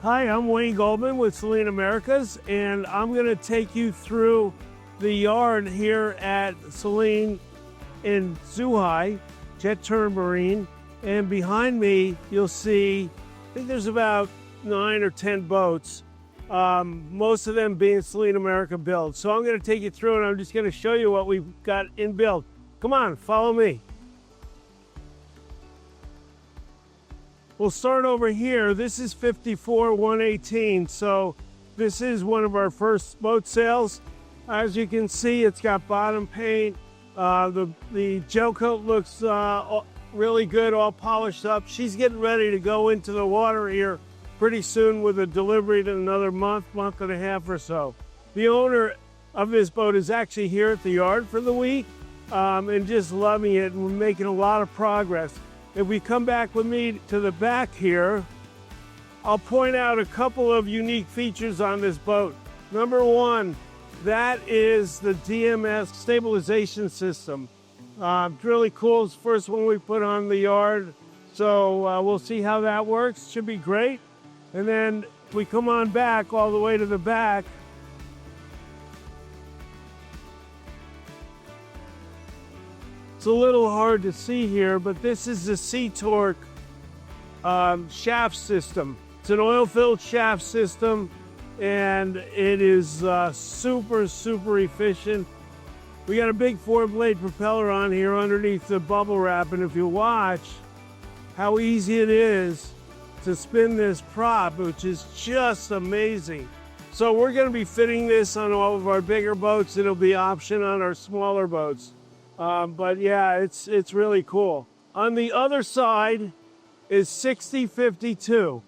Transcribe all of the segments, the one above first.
Hi, I'm Wayne Goldman with Selene Americas, and I'm going to take you through the yard here at Selene in Zhuhai, Tern Marine. And behind me, you'll see, I think there's about 9 or 10 boats, most of them being Selene America built. So I'm going to take you through and I'm just going to show you what we've got in build. Come on, follow me. We'll start over here. This is 54-118, so this is one of our first boat sales. As you can see, it's got bottom paint. The gel coat looks really good, all polished up. She's getting ready to go into the water here pretty soon with a delivery in another month and a half or so. The owner of this boat is actually here at the yard for the week and just loving it, and we're making a lot of progress. If we come back with me to the back here, I'll point out a couple of unique features on this boat. Number one, that is the DMS stabilization system. It's really cool. It's the first one we put on the yard, so we'll see how that works. Should be great. And then we come on back all the way to the back. It's a little hard to see here, but this is the Sea-Torque shaft system. It's an oil-filled shaft system, and it is super efficient. We got a big 4-blade propeller on here underneath the bubble wrap, and if you watch how easy it is to spin this prop, which is just amazing. So we're going to be fitting this on all of our bigger boats. It'll be option on our smaller boats. But yeah, it's really cool. On the other side is 60-52.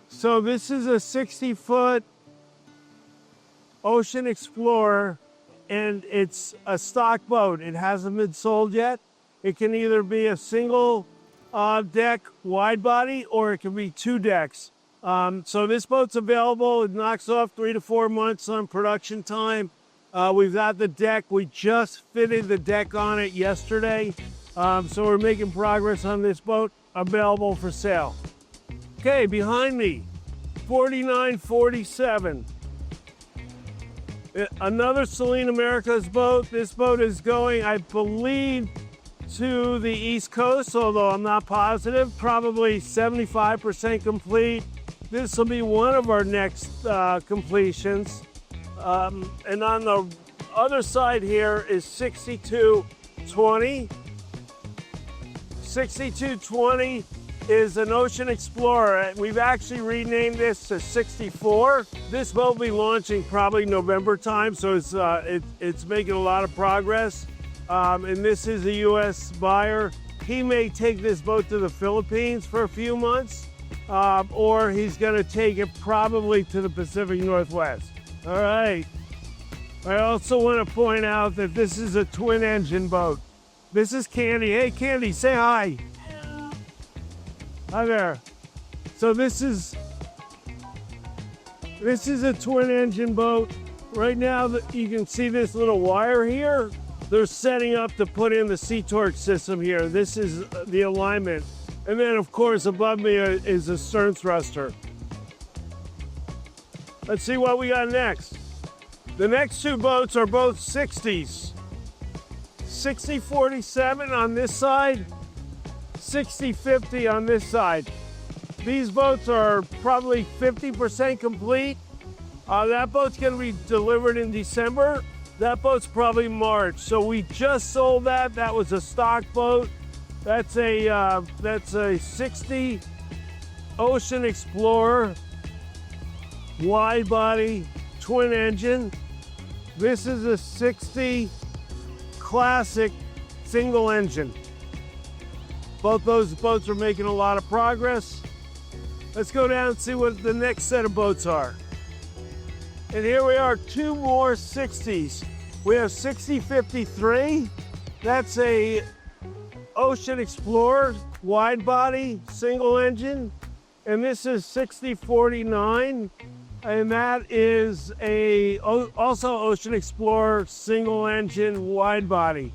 So this is a 60-foot Ocean Explorer, and it's a stock boat. It hasn't been sold yet. It can either be a single deck wide body, or it can be 2 decks. So this boat's available. It knocks off 3 to 4 months on production time. We've got the deck. We just fitted the deck on it yesterday. So we're making progress on this boat, available for sale. Okay, behind me, 4947. Another Selene Americas boat. This boat is going, I believe, to the East Coast, although I'm not positive. Probably 75% complete. This will be one of our next completions. And on the other side here is 6220. 6220 is an Ocean Explorer. We've actually renamed this to 64. This boat will be launching probably November time, so it's making a lot of progress. And this is a U.S. buyer. He may take this boat to the Philippines for a few months, or he's going to take it probably to the Pacific Northwest. All right. I also want to point out that this is a twin engine boat. This is Candy. Hey, Candy, say hi. Hello. Hi there. So this is a twin engine boat. Right now, you can see this little wire here. They're setting up to put in the Sea-Torque system here. This is the alignment. And then, of course, above me is a stern thruster. Let's see what we got next. The next 2 boats are both 60s. 60-47 on this side, 60-50 on this side. These boats are probably 50% complete. That boat's going to be delivered in December. That boat's probably March. So we just sold that. That was a stock boat. That's a 60 Ocean Explorer, wide body, twin engine. This is a 60 classic single engine. Both those boats are making a lot of progress. Let's go down and see what the next set of boats are. And here we are, 2 more 60s. We have 60-53. That's a Ocean Explorer, wide body, single engine. And this is 60-49. And that is also Ocean Explorer, single engine, wide body.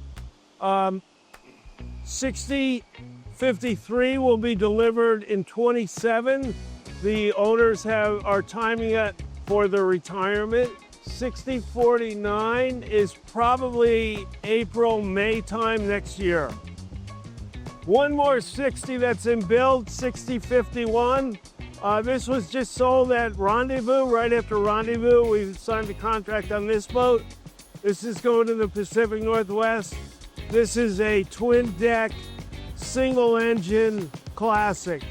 60-53 will be delivered in 27. The owners are timing it for their retirement. 6049 is probably April, May time next year. One more 60 that's in build, 6051. This was just sold at Rendezvous. Right after Rendezvous, we signed a contract on this boat. This is going to the Pacific Northwest. This is a twin deck, single engine classic.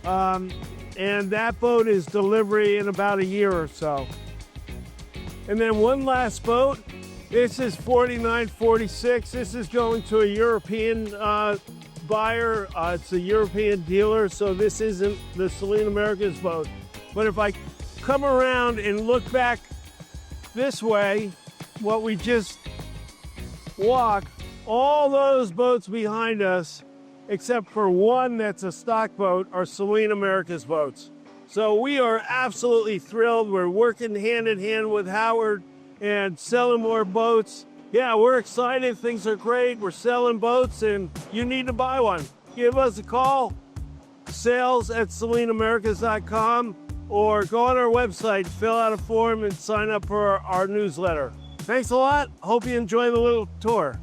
And that boat is delivery in about a year or so. And then one last boat. This is 4946. This is going to a European buyer. It's a European dealer, so this isn't the Selene Americas boat. But if I come around and look back this way, what we just walked, all those boats behind us, except for one that's a stock boat, are Selene Americas boats. So we are absolutely thrilled. We're working hand in hand with Howard and selling more boats. Yeah, we're excited. Things are great. We're selling boats, and you need to buy one. Give us a call, sales@seleneamericas.com, or go on our website, fill out a form, and sign up for our newsletter. Thanks a lot. Hope you enjoy the little tour.